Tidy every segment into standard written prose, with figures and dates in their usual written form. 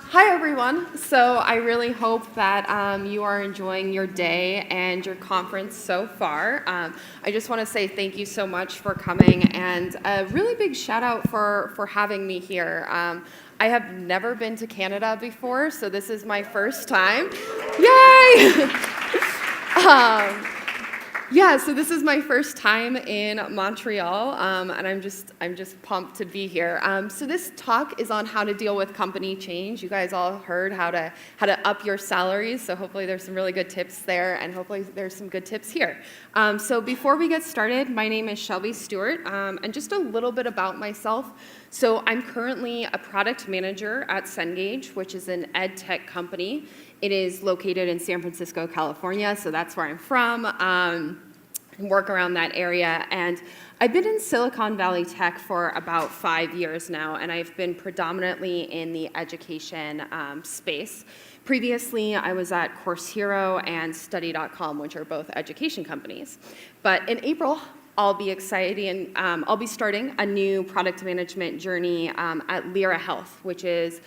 Hi, everyone. So I really hope that you are enjoying your day and your conference so far. I just want to say thank you so much for coming, and a really big shout out for having me here. I have never been to Canada before, so this is my first time. Yay! um, Yeah, so this is my first time in Montreal, and I'm just pumped to be here. So this talk is on how to deal with company change. You guys all heard how to up your salaries, so hopefully there's some really good tips there, and hopefully there's some good tips here. So before we get started, my name is Shelby Stewart, and just a little bit about myself. So I'm currently a product manager at Cengage, which is an ed tech company. It is located in San Francisco, California, so that's where I'm from. And work around that area. And I've been in Silicon Valley tech for about 5 years now, and I've been predominantly in the education space. Previously, I was at Course Hero and Study.com, which are both education companies. But in April, I'll be excited, and I'll be starting a new product management journey at Lyra Health, which is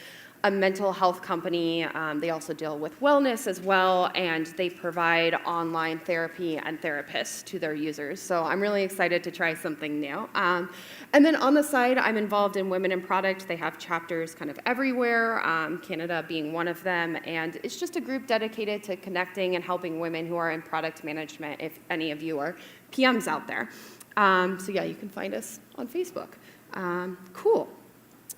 a mental health company. They also deal with wellness as well, and they provide online therapy and therapists to their users. So I'm really excited to try something new. And then on the side, I'm involved in Women in Product. They have chapters kind of everywhere, Canada being one of them, and it's just a group dedicated to connecting and helping women who are in product management, if any of you are PMs out there. So yeah, you can find us on Facebook. Cool.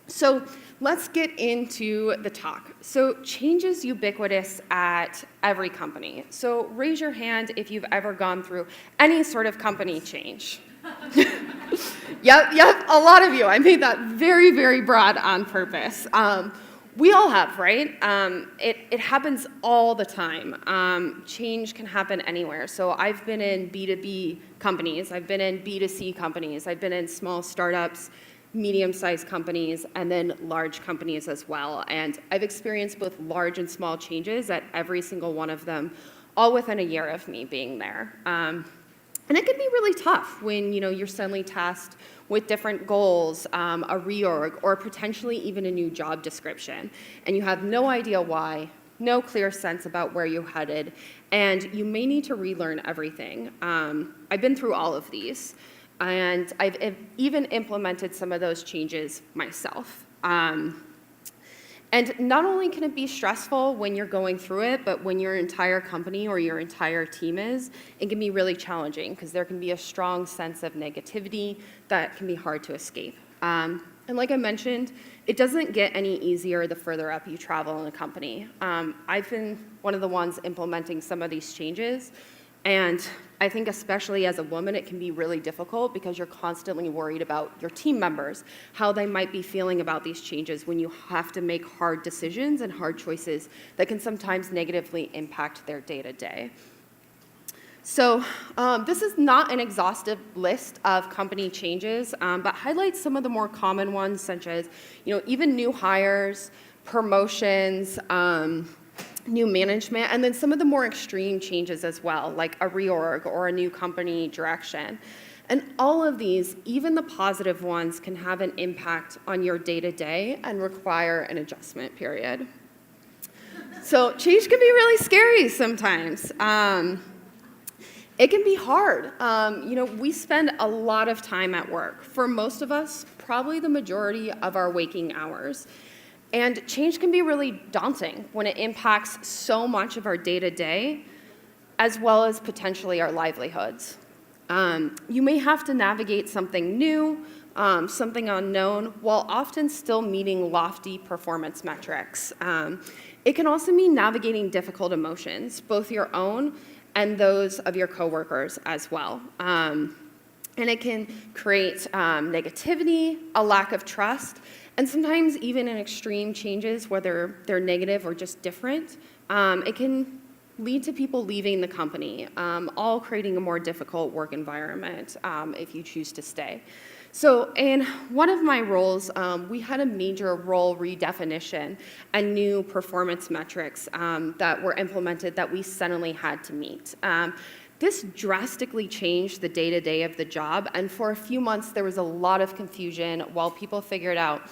So let's get into the talk. So change is ubiquitous at every company. So raise your hand if you've ever gone through any sort of company change. Yep, a lot of you. I made that very, very broad on purpose. We all have, right? It happens all the time. Change can happen anywhere. So I've been in B2B companies. I've been in B2C companies. I've been in small startups, medium-sized companies, and then large companies as well. And I've experienced both large and small changes at every single one of them, all within a year of me being there. And it can be really tough when you're suddenly tasked with different goals, a reorg, or potentially even a new job description, and you have no idea why, no clear sense about where you're headed, and you may need to relearn everything. I've been through all of these. And I've even implemented some of those changes myself. And not only can it be stressful when you're going through it, but when your entire company or your entire team is, it can be really challenging because there can be a strong sense of negativity that can be hard to escape. And like I mentioned, it doesn't get any easier the further up you travel in a company. I've been one of the ones implementing some of these changes. And I think especially as a woman, it can be really difficult because you're constantly worried about your team members, how they might be feeling about these changes when you have to make hard decisions and hard choices that can sometimes negatively impact their day-to-day. So this is not an exhaustive list of company changes, but highlights some of the more common ones, such as even new hires, promotions, new management, and then some of the more extreme changes as well, like a reorg or a new company direction. And all of these, even the positive ones, can have an impact on your day-to-day and require an adjustment period. So change can be really scary sometimes. It can be hard. We spend a lot of time at work. For most of us, probably the majority of our waking hours. And change can be really daunting when it impacts so much of our day-to-day, as well as potentially our livelihoods. You may have to navigate something new, something unknown, while often still meeting lofty performance metrics. It can also mean navigating difficult emotions, both your own and those of your coworkers as well. And it can create negativity, a lack of trust, and sometimes even in extreme changes, whether they're negative or just different, it can lead to people leaving the company, all creating a more difficult work environment if you choose to stay. So in one of my roles, we had a major role redefinition and new performance metrics that were implemented that we suddenly had to meet. This drastically changed the day-to-day of the job, and for a few months there was a lot of confusion while people figured out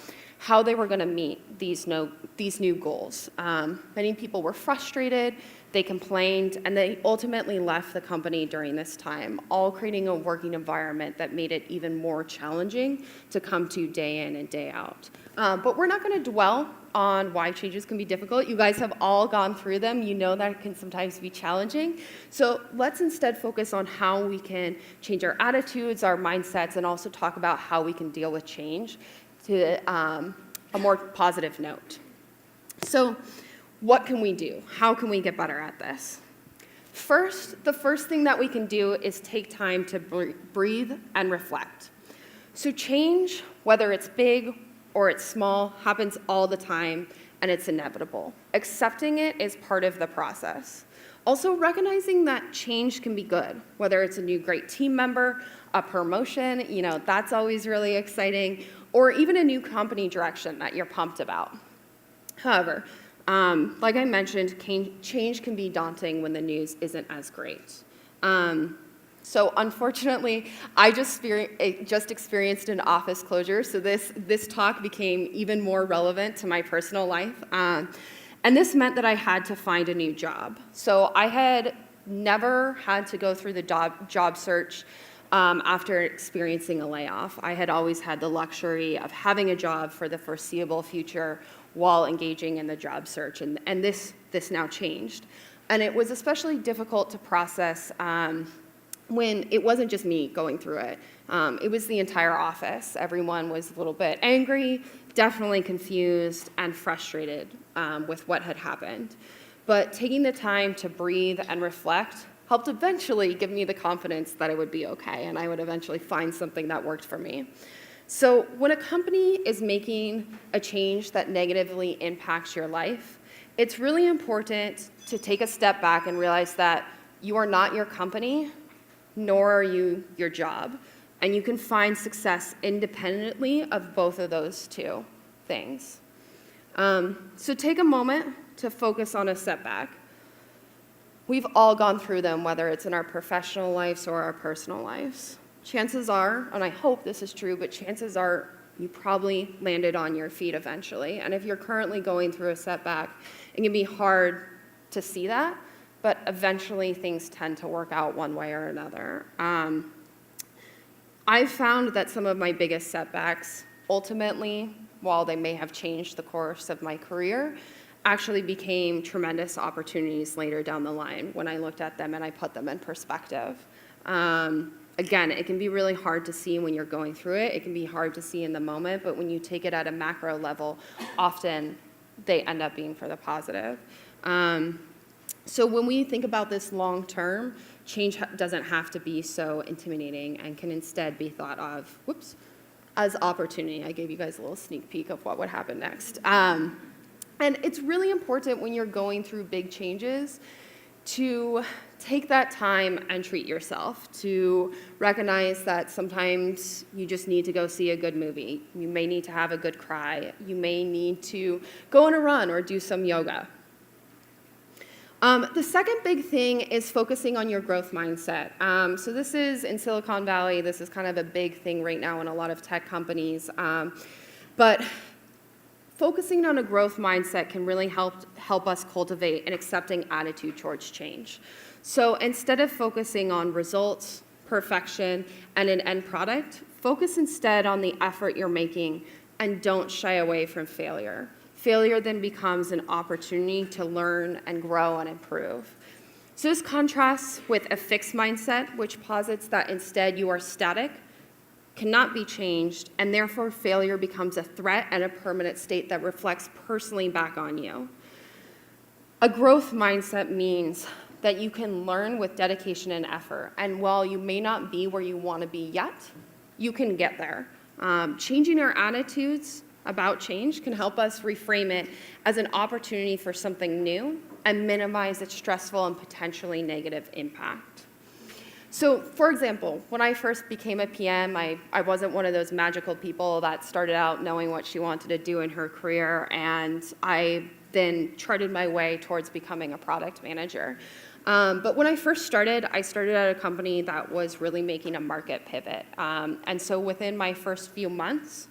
how they were going to meet these new goals. Many people were frustrated, they complained, and they ultimately left the company during this time, all creating a working environment that made it even more challenging to come to day in and day out. But we're not going to dwell on why changes can be difficult. You guys have all gone through them. You know that it can sometimes be challenging. So let's instead focus on how we can change our attitudes, our mindsets, and also talk about how we can deal with change to a more positive note. So what can we do? How can we get better at this? The first thing that we can do is take time to breathe and reflect. So change, whether it's big or it's small, happens all the time, and it's inevitable. Accepting it is part of the process. Also recognizing that change can be good, whether it's a new great team member, a promotion, that's always really exciting, or even a new company direction that you're pumped about. However, like I mentioned, change can be daunting when the news isn't as great. So unfortunately, I just experienced an office closure, so this talk became even more relevant to my personal life. And this meant that I had to find a new job. So I had never had to go through the job search after experiencing a layoff. I had always had the luxury of having a job for the foreseeable future while engaging in the job search, and this now changed. And it was especially difficult to process when it wasn't just me going through it. It was the entire office. Everyone was a little bit angry, definitely confused, and frustrated with what had happened. But taking the time to breathe and reflect helped eventually give me the confidence that it would be okay, and I would eventually find something that worked for me. So when a company is making a change that negatively impacts your life, it's really important to take a step back and realize that you are not your company, nor are you your job. And you can find success independently of both of those two things. So take a moment to focus on a setback. We've all gone through them, whether it's in our professional lives or our personal lives. Chances are, and I hope this is true, but chances are you probably landed on your feet eventually. And if you're currently going through a setback, it can be hard to see that, but eventually things tend to work out one way or another. I've found that some of my biggest setbacks, ultimately, while they may have changed the course of my career, actually became tremendous opportunities later down the line when I looked at them and I put them in perspective. Again, it can be really hard to see when you're going through it. It can be hard to see in the moment, but when you take it at a macro level, often they end up being for the positive. So when we think about this long term, change doesn't have to be so intimidating and can instead be thought of, as opportunity. I gave you guys a little sneak peek of what would happen next. And it's really important when you're going through big changes to take that time and treat yourself, to recognize that sometimes you just need to go see a good movie. You may need to have a good cry. You may need to go on a run or do some yoga. The second big thing is focusing on your growth mindset. So this is in Silicon Valley. This is kind of a big thing right now in a lot of tech companies. But focusing on a growth mindset can really help us cultivate an accepting attitude towards change. So instead of focusing on results, perfection, and an end product, focus instead on the effort you're making and don't shy away from failure. Failure then becomes an opportunity to learn and grow and improve. So this contrasts with a fixed mindset, which posits that instead you are static, cannot be changed, and therefore failure becomes a threat and a permanent state that reflects personally back on you. A growth mindset means that you can learn with dedication and effort, and while you may not be where you want to be yet, you can get there. Changing our attitudes about change can help us reframe it as an opportunity for something new and minimize its stressful and potentially negative impact. So, for example, when I first became a PM, I wasn't one of those magical people that started out knowing what she wanted to do in her career, and I then charted my way towards becoming a product manager. But when I started at a company that was really making a market pivot. And so within my first few months,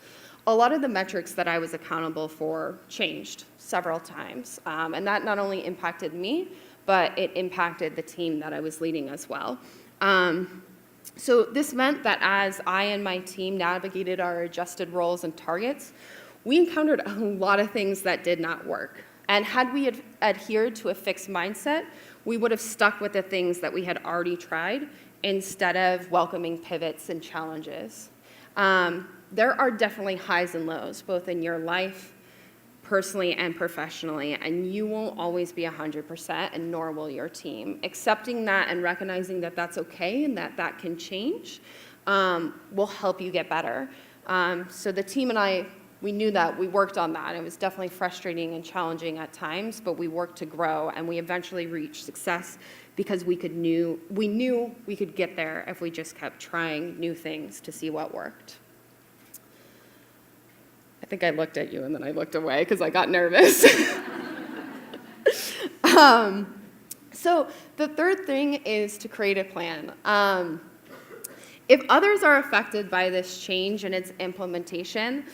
a lot of the metrics that I was accountable for changed several times. And that not only impacted me, but it impacted the team that I was leading as well. So this meant that as I and my team navigated our adjusted roles and targets, we encountered a lot of things that did not work. And had we adhered to a fixed mindset, we would have stuck with the things that we had already tried instead of welcoming pivots and challenges. There are definitely highs and lows, both in your life, personally and professionally, and you won't always be 100%, and nor will your team. Accepting that and recognizing that that's okay and that that can change will help you get better. So the team and I, we knew that, we worked on that. It was definitely frustrating and challenging at times, but we worked to grow, and we eventually reached success because we knew we could get there if we just kept trying new things to see what worked. I think I looked at you and then I looked away because I got nervous. So the third thing is to create a plan. If others are affected by this change and its implementation,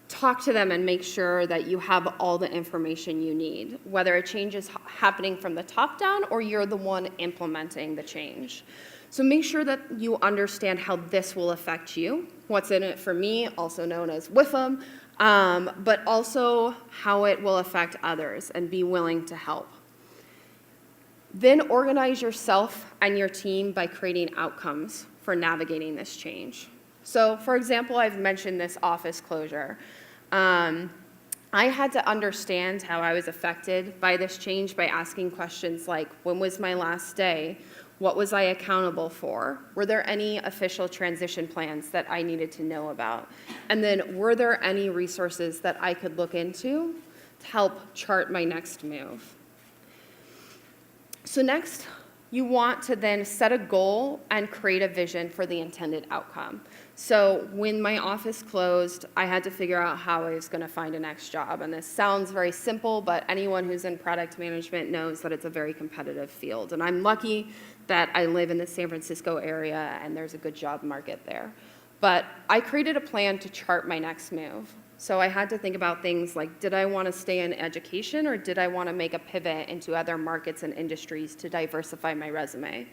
talk to them and make sure that you have all the information you need, whether a change is happening from the top down or you're the one implementing the change. So make sure that you understand how this will affect you, what's in it for me, also known as WIFM, but also how it will affect others, and be willing to help. Then organize yourself and your team by creating outcomes for navigating this change. So, for example, I've mentioned this office closure. I had to understand how I was affected by this change by asking questions like, when was my last day? What was I accountable for? Were there any official transition plans that I needed to know about? And then, were there any resources that I could look into to help chart my next move? So next, you want to then set a goal and create a vision for the intended outcome. So when my office closed, I had to figure out how I was going to find a next job. And this sounds very simple, but anyone who's in product management knows that it's a very competitive field. And I'm lucky that I live in the San Francisco area and there's a good job market there. But I created a plan to chart my next move. So I had to think about things like, did I want to stay in education, or did I want to make a pivot into other markets and industries to diversify my resume?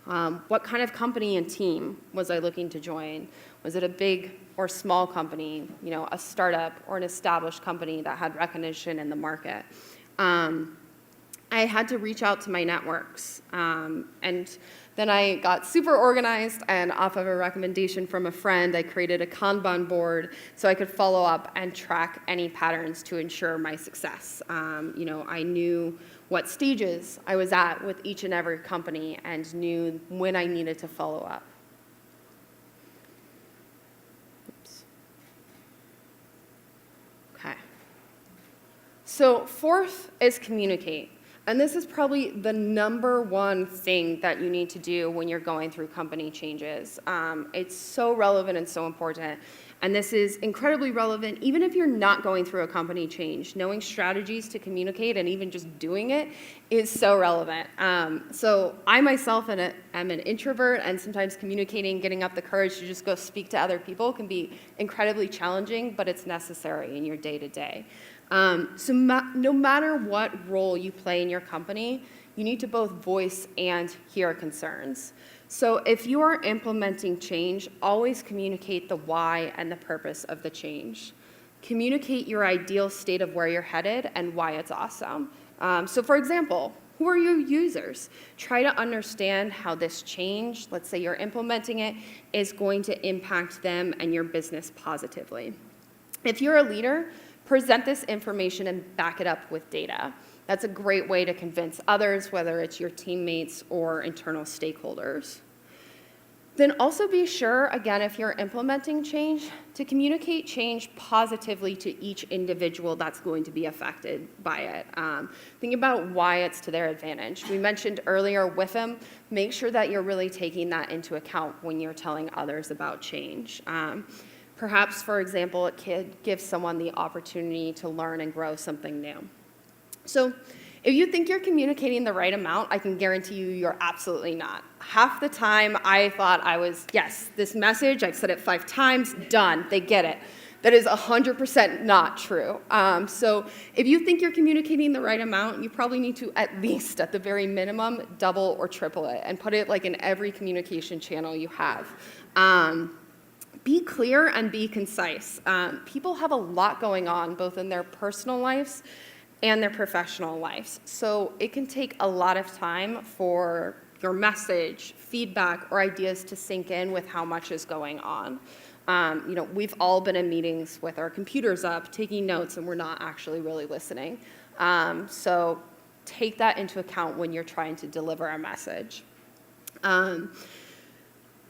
What kind of company and team was I looking to join? Was it a big or small company, a startup or an established company that had recognition in the market? I had to reach out to my networks, and then I got super organized, and off of a recommendation from a friend, I created a Kanban board so I could follow up and track any patterns to ensure my success. I knew what stages I was at with each and every company and knew when I needed to follow up. Oops. Okay. So fourth is communicate. And this is probably the number one thing that you need to do when you're going through company changes. It's so relevant and so important. And this is incredibly relevant even if you're not going through a company change. Knowing strategies to communicate and even just doing it is so relevant. So I myself am an introvert, and sometimes communicating, getting up the courage to just go speak to other people can be incredibly challenging, but it's necessary in your day-to-day. No matter what role you play in your company, you need to both voice and hear concerns. So if you are implementing change, always communicate the why and the purpose of the change. Communicate your ideal state of where you're headed and why it's awesome. So for example, who are your users? Try to understand how this change, let's say you're implementing it, is going to impact them and your business positively. If you're a leader, present this information and back it up with data. That's a great way to convince others, whether it's your teammates or internal stakeholders. Then also be sure, again, if you're implementing change, to communicate change positively to each individual that's going to be affected by it. Think about why it's to their advantage. We mentioned earlier WIFM. Make sure that you're really taking that into account when you're telling others about change. Perhaps, for example, it could give someone the opportunity to learn and grow something new. So if you think you're communicating the right amount, I can guarantee you you're absolutely not. Half the time I thought I was, yes, this message, I've said it 5 times, done, they get it. That is 100% not true. So if you think you're communicating the right amount, you probably need to at least, at the very minimum, double or triple it and put it like in every communication channel you have. Be clear and be concise. People have a lot going on, both in their personal lives and their professional lives. So it can take a lot of time for your message, feedback, or ideas to sink in with how much is going on. We've all been in meetings with our computers up, taking notes, and we're not actually really listening. So take that into account when you're trying to deliver a message.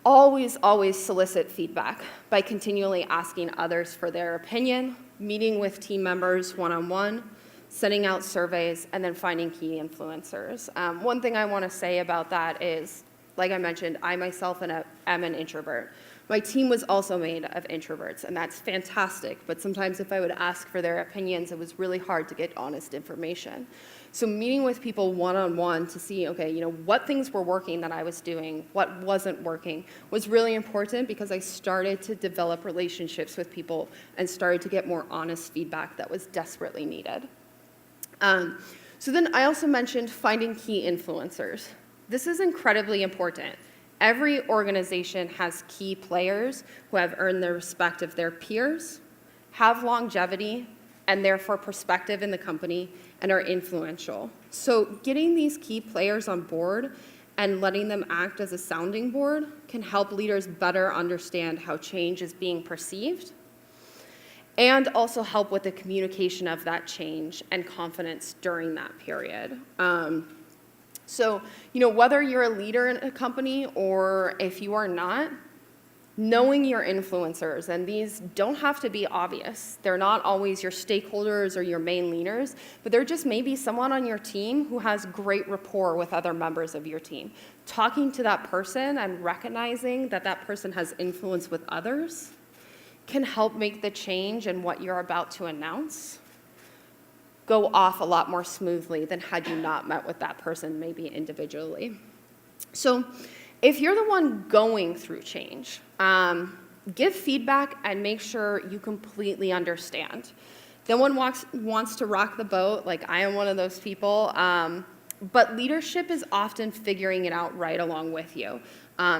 Always solicit feedback by continually asking others for their opinion, meeting with team members one-on-one, sending out surveys, and then finding key influencers. One thing I want to say about that is, like I mentioned, I myself am an introvert. My team was also made of introverts, and that's fantastic, but sometimes if I would ask for their opinions, it was really hard to get honest information. So meeting with people one-on-one to see, okay, what things were working that I was doing, what wasn't working, was really important because I started to develop relationships with people and started to get more honest feedback that was desperately needed. So then I also mentioned finding key influencers. This is incredibly important. Every organization has key players who have earned the respect of their peers, have longevity, and therefore perspective in the company, and are influential. So getting these key players on board and letting them act as a sounding board can help leaders better understand how change is being perceived, and also help with the communication of that change and confidence during that period. So, whether you're a leader in a company or if you are not, knowing your influencers, and these don't have to be obvious. They're not always your stakeholders or your main leaders, but they're just maybe someone on your team who has great rapport with other members of your team. Talking to that person and recognizing that that person has influence with others can help make the change in what you're about to announce go off a lot more smoothly than had you not met with that person, maybe individually. So if you're the one going through change, give feedback and make sure you completely understand. No one wants to rock the boat, like I am one of those people, but leadership is often figuring it out right along with you.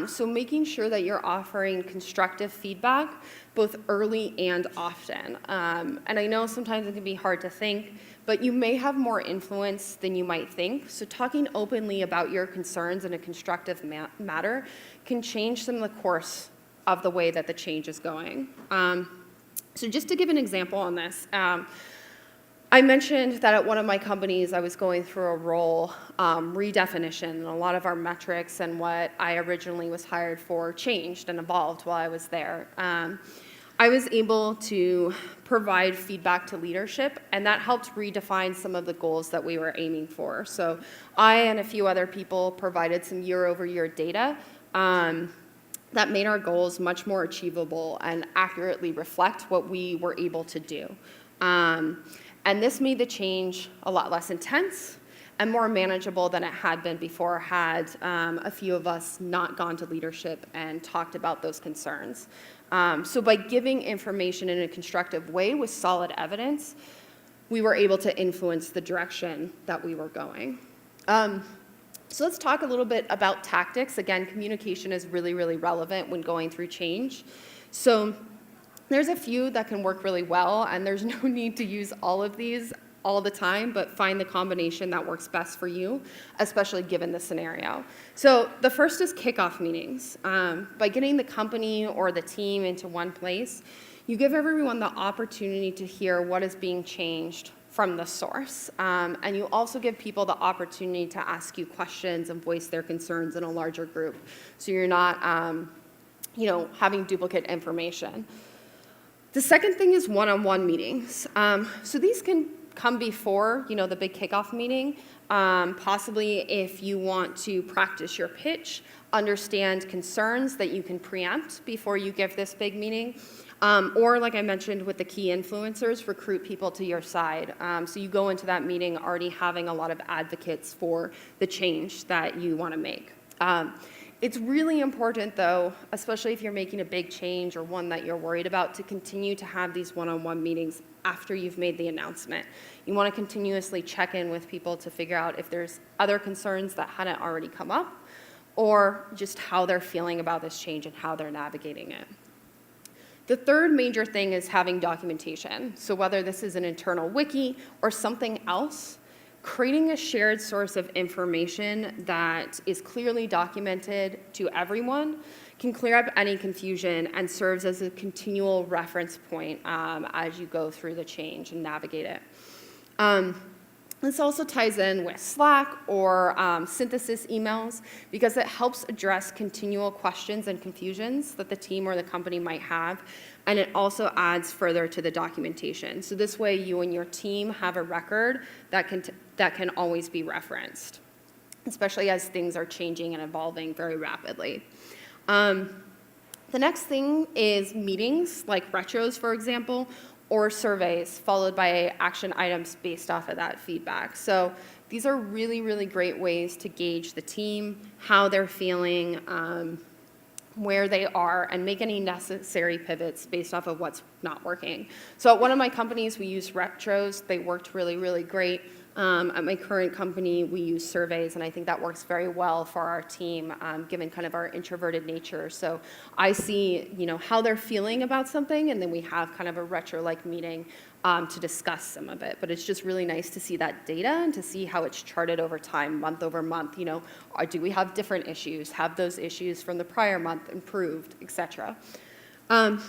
So making sure that you're offering constructive feedback both early and often. And I know sometimes it can be hard to think, but you may have more influence than you might think. So talking openly about your concerns in a constructive manner can change some of the course of the way that the change is going. So just to give an example on this, I mentioned that at one of my companies, I was going through a role redefinition, and a lot of our metrics and what I originally was hired for changed and evolved while I was there. I was able to provide feedback to leadership, and that helped redefine some of the goals that we were aiming for. So I and a few other people provided some year-over-year data that made our goals much more achievable and accurately reflect what we were able to do. And this made the change a lot less intense and more manageable than it had been before had a few of us not gone to leadership and talked about those concerns. So by giving information in a constructive way with solid evidence, we were able to influence the direction that we were going. So let's talk a little bit about tactics. Again, communication is really, really relevant when going through change. So there's a few that can work really well, and there's no need to use all of these all the time, but find the combination that works best for you, especially given the scenario. So the first is kickoff meetings. By getting the company or the team into one place, you give everyone the opportunity to hear what is being changed from the source. And you also give people the opportunity to ask you questions and voice their concerns in a larger group. So you're not having duplicate information. The second thing is one-on-one meetings. So these can come before, the big kickoff meeting, possibly if you want to practice your pitch, understand concerns that you can preempt before you give this big meeting, or like I mentioned with the key influencers, recruit people to your side. So you go into that meeting already having a lot of advocates for the change that you want to make. It's really important, though, especially if you're making a big change or one that you're worried about, to continue to have these one-on-one meetings after you've made the announcement. You want to continuously check in with people to figure out if there's other concerns that hadn't already come up, or just how they're feeling about this change and how they're navigating it. The third major thing is having documentation. So whether this is an internal wiki or something else, creating a shared source of information that is clearly documented to everyone can clear up any confusion and serves as a continual reference point as you go through the change and navigate it. This also ties in with Slack or synthesis emails because it helps address continual questions and confusions that the team or the company might have, and it also adds further to the documentation. So this way you and your team have a record that can always be referenced, especially as things are changing and evolving very rapidly. The next thing is meetings, like retros, for example, or surveys, followed by action items based off of that feedback. So these are really, really great ways to gauge the team, how they're feeling, where they are, and make any necessary pivots based off of what's not working. So at one of my companies, we used retros. They worked really, really great. At my current company, we use surveys, and I think that works very well for our team, given kind of our introverted nature. So I see, how they're feeling about something, and then we have kind of a retro-like meeting to discuss some of it. But it's just really nice to see that data and to see how it's charted over time, month over month. Do we have different issues? Have those issues from the prior month improved, et cetera? And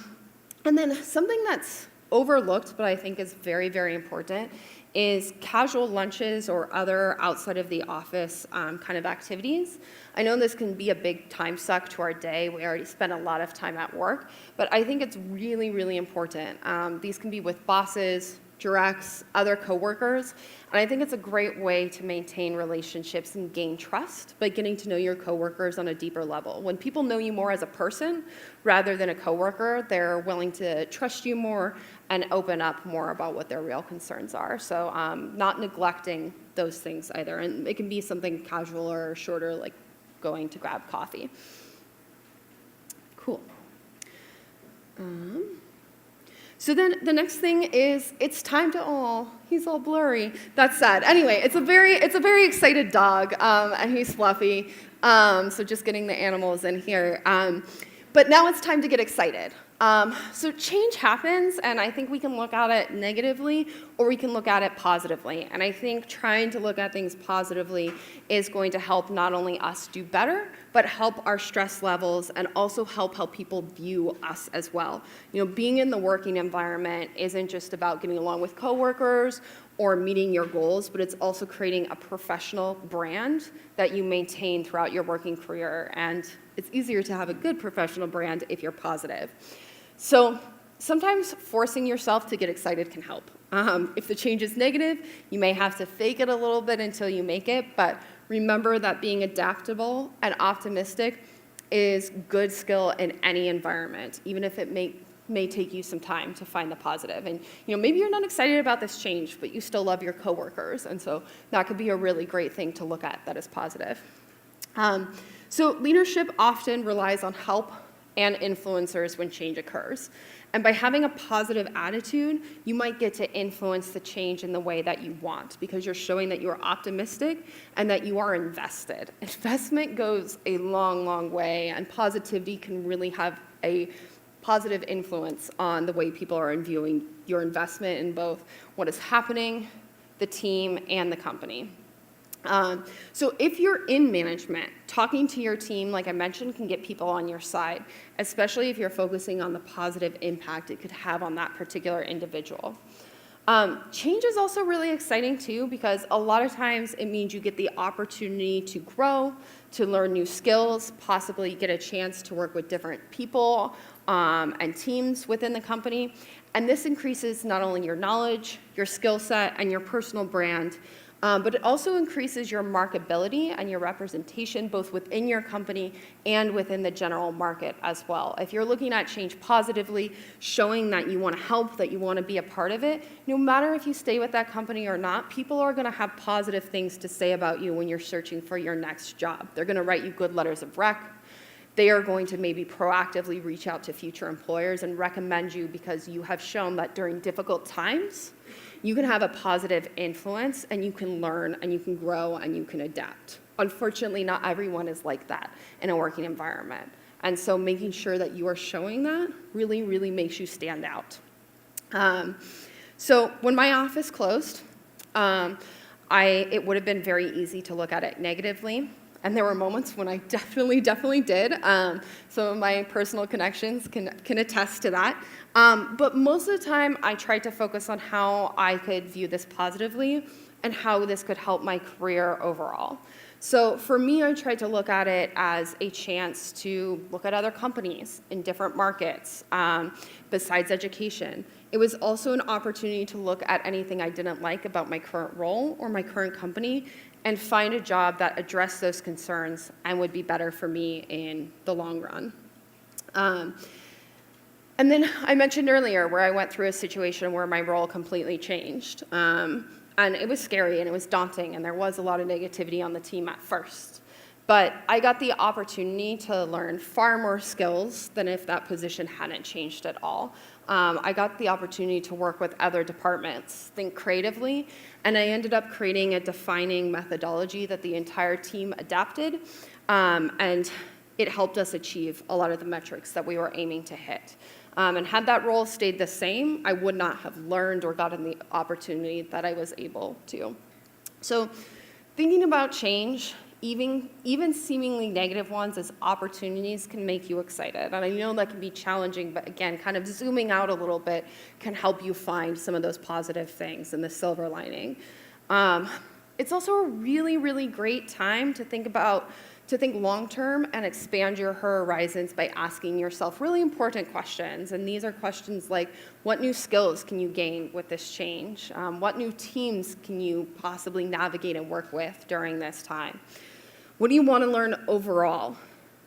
then something that's overlooked, but I think is very, very important, is casual lunches or other outside of the office kind of activities. I know this can be a big time suck to our day. We already spend a lot of time at work, but I think it's really, really important. These can be with bosses, directs, other coworkers, and I think it's a great way to maintain relationships and gain trust by getting to know your coworkers on a deeper level. When people know you more as a person rather than a coworker, they're willing to trust you more and open up more about what their real concerns are. So not neglecting those things either, and it can be something casual or shorter, like going to grab coffee. Cool. So then the next thing is it's time to, he's all blurry. That's sad. Anyway, it's a very excited dog, and he's fluffy. So just getting the animals in here. But now it's time to get excited. So change happens, and I think we can look at it negatively, or we can look at it positively. And I think trying to look at things positively is going to help not only us do better, but help our stress levels and also help how people view us as well. Being in the working environment isn't just about getting along with coworkers or meeting your goals, but it's also creating a professional brand that you maintain throughout your working career. And it's easier to have a good professional brand if you're positive. So sometimes forcing yourself to get excited can help. If the change is negative, you may have to fake it a little bit until you make it, but remember that being adaptable and optimistic is good skill in any environment, even if it may take you some time to find the positive. And maybe you're not excited about this change, but you still love your coworkers, and so that could be a really great thing to look at that is positive. So leadership often relies on help and influencers when change occurs. And by having a positive attitude, you might get to influence the change in the way that you want because you're showing that you're optimistic and that you are invested. Investment goes a long, long way, and positivity can really have a positive influence on the way people are viewing your investment in both what is happening, the team, and the company. So if you're in management, talking to your team, like I mentioned, can get people on your side, especially if you're focusing on the positive impact it could have on that particular individual. Change is also really exciting too, because a lot of times it means you get the opportunity to grow, to learn new skills, possibly get a chance to work with different people and teams within the company. And this increases not only your knowledge, your skill set, and your personal brand, but it also increases your marketability and your representation both within your company and within the general market as well. If you're looking at change positively, showing that you want to help, that you want to be a part of it, no matter if you stay with that company or not, people are going to have positive things to say about you when you're searching for your next job. They're going to write you good letters of rec. they are going to maybe proactively reach out to future employers and recommend you because you have shown that during difficult times, you can have a positive influence and you can learn and you can grow and you can adapt. Unfortunately, not everyone is like that in a working environment. And so making sure that you are showing that really, really makes you stand out. So when my office closed, it would have been very easy to look at it negatively. And there were moments when I definitely did. Some of my personal connections can attest to that. But most of the time, I tried to focus on how I could view this positively and how this could help my career overall. So for me, I tried to look at it as a chance to look at other companies in different markets besides education. It was also an opportunity to look at anything I didn't like about my current role or my current company and find a job that addressed those concerns and would be better for me in the long run. And then I mentioned earlier where I went through a situation where my role completely changed. And it was scary and it was daunting and there was a lot of negativity on the team at first. But I got the opportunity to learn far more skills than if that position hadn't changed at all. I got the opportunity to work with other departments, think creatively, and I ended up creating a defining methodology that the entire team adapted, and it helped us achieve a lot of the metrics that we were aiming to hit. And had that role stayed the same, I would not have learned or gotten the opportunity that I was able to. So thinking about change, even seemingly negative ones as opportunities can make you excited. And I know that can be challenging, but again, kind of zooming out a little bit can help you find some of those positive things and the silver lining. It's also a really, really great time to think long-term and expand your horizons by asking yourself really important questions. And these are questions like, what new skills can you gain with this change? What new teams can you possibly navigate and work with during this time? What do you want to learn overall?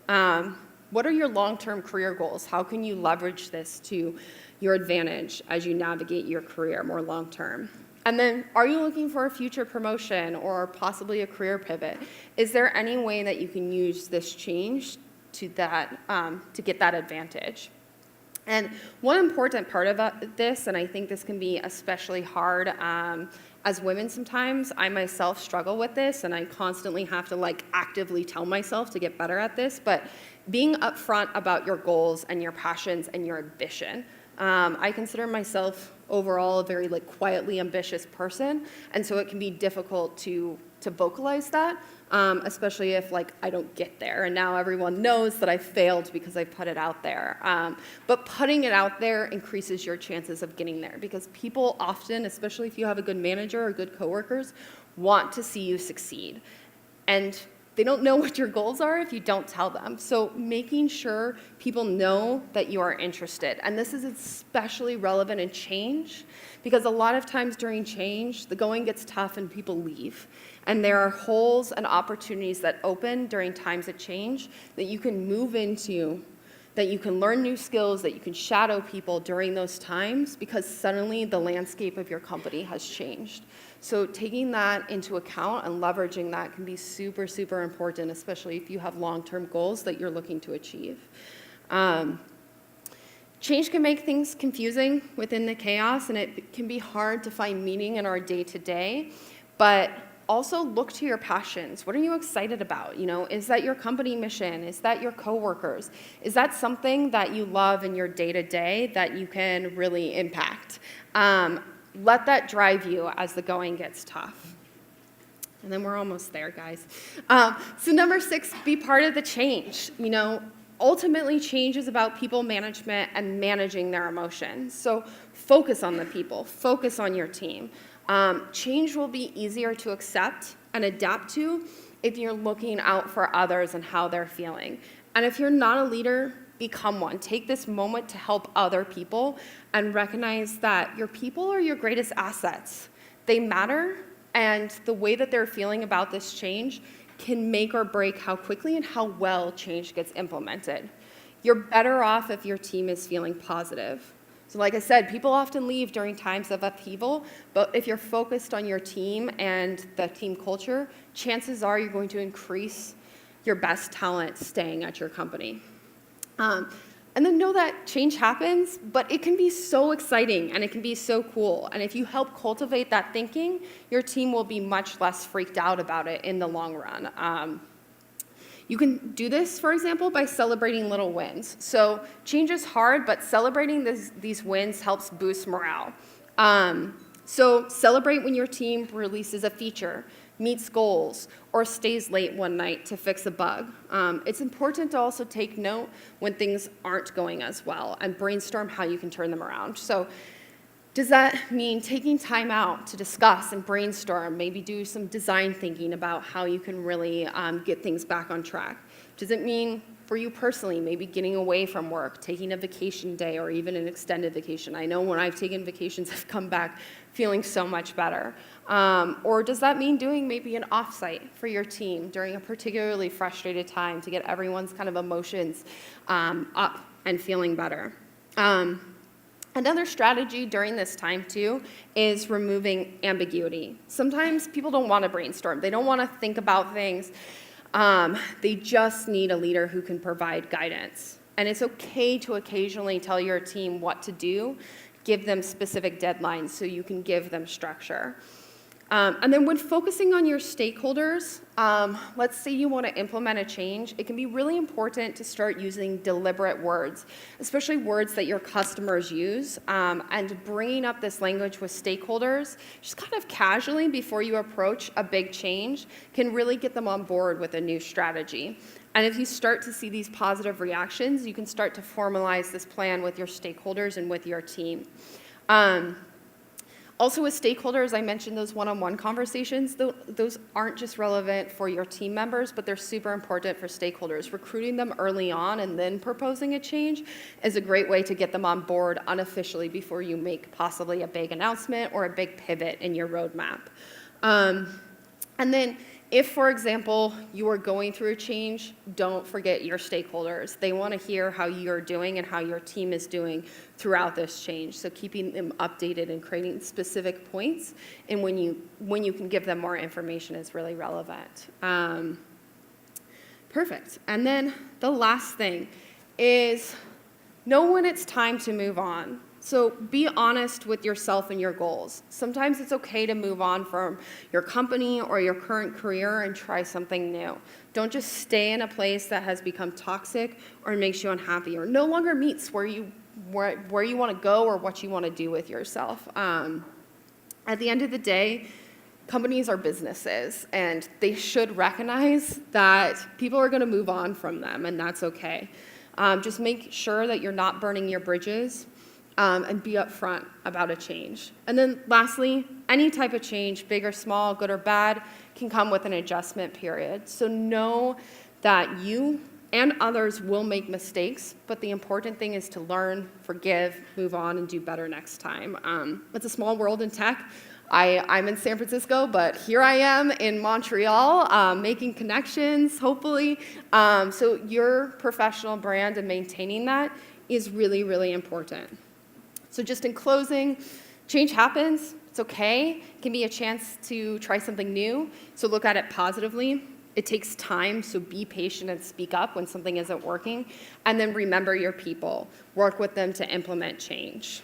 What are your long-term career goals? How can you leverage this to your advantage as you navigate your career more long-term? And then, are you looking for a future promotion or possibly a career pivot? Is there any way that you can use this change to get that advantage? And one important part of this, and I think this can be especially hard as women sometimes, I myself struggle with this, and I constantly have to actively tell myself to get better at this, but being upfront about your goals and your passions and your ambition. I consider myself overall a very quietly ambitious person, and so it can be difficult to vocalize that, especially if I don't get there. And now everyone knows that I failed because I put it out there. But putting it out there increases your chances of getting there because people often, especially if you have a good manager or good coworkers, want to see you succeed. And they don't know what your goals are if you don't tell them. So making sure people know that you are interested. And this is especially relevant in change because a lot of times during change, the going gets tough and people leave. And there are holes and opportunities that open during times of change that you can move into, that you can learn new skills, that you can shadow people during those times because suddenly the landscape of your company has changed. So taking that into account and leveraging that can be super, super important, especially if you have long-term goals that you're looking to achieve. Change can make things confusing within the chaos, and it can be hard to find meaning in our day-to-day, but also look to your passions. What are you excited about? Is that your company mission? Is that your coworkers? Is that something that you love in your day-to-day that you can really impact? Let that drive you as the going gets tough. And then we're almost there, guys. So number 6, be part of the change. Ultimately, change is about people management and managing their emotions. So focus on the people, focus on your team. Change will be easier to accept and adapt to if you're looking out for others and how they're feeling. And if you're not a leader, become one. Take this moment to help other people and recognize that your people are your greatest assets. They matter, and the way that they're feeling about this change can make or break how quickly and how well change gets implemented. You're better off if your team is feeling positive. So like I said, people often leave during times of upheaval, but if you're focused on your team and the team culture, chances are you're going to increase your best talent staying at your company. And then know that change happens, but it can be so exciting and it can be so cool. And if you help cultivate that thinking, your team will be much less freaked out about it in the long run. You can do this, for example, by celebrating little wins. So change is hard, but celebrating these wins helps boost morale. So celebrate when your team releases a feature, meets goals, or stays late one night to fix a bug. It's important to also take note when things aren't going as well and brainstorm how you can turn them around. So does that mean taking time out to discuss and brainstorm, maybe do some design thinking about how you can really get things back on track? Does it mean for you personally, maybe getting away from work, taking a vacation day or even an extended vacation? I know when I've taken vacations, I've come back feeling so much better. Or does that mean doing maybe an offsite for your team during a particularly frustrated time to get everyone's kind of emotions up and feeling better? Another strategy during this time, too, is removing ambiguity. Sometimes people don't want to brainstorm. They don't want to think about things. They just need a leader who can provide guidance. And it's okay to occasionally tell your team what to do, give them specific deadlines so you can give them structure. And then when focusing on your stakeholders, let's say you want to implement a change, it can be really important to start using deliberate words, especially words that your customers use, and bringing up this language with stakeholders, just kind of casually before you approach a big change, can really get them on board with a new strategy. And if you start to see these positive reactions, you can start to formalize this plan with your stakeholders and with your team. Also with stakeholders, I mentioned those one-on-one conversations. Those aren't just relevant for your team members, but they're super important for stakeholders. Recruiting them early on and then proposing a change is a great way to get them on board unofficially before you make possibly a big announcement or a big pivot in your roadmap. And then if, for example, you are going through a change, don't forget your stakeholders. They want to hear how you're doing and how your team is doing throughout this change. So keeping them updated and creating specific points and when you can give them more information is really relevant. Perfect. And then the last thing is know when it's time to move on. So be honest with yourself and your goals. Sometimes it's okay to move on from your company or your current career and try something new. Don't just stay in a place that has become toxic or makes you unhappy or no longer meets where you want to go or what you want to do with yourself. At the end of the day, companies are businesses, and they should recognize that people are going to move on from them, and that's okay. Just make sure that you're not burning your bridges. And be upfront about a change. And then lastly, any type of change, big or small, good or bad, can come with an adjustment period. So know that you and others will make mistakes, but the important thing is to learn, forgive, move on, and do better next time. It's a small world in tech. I'm in San Francisco, but here I am in Montreal, making connections, hopefully. So your professional brand and maintaining that is really, really important. So just in closing, change happens. It's okay. It can be a chance to try something new. So look at it positively. It takes time, so be patient and speak up when something isn't working. And then remember your people. Work with them to implement change.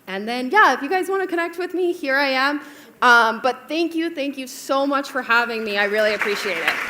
And then, yeah, if you guys want to connect with me, here I am. But thank you so much for having me. I really appreciate it.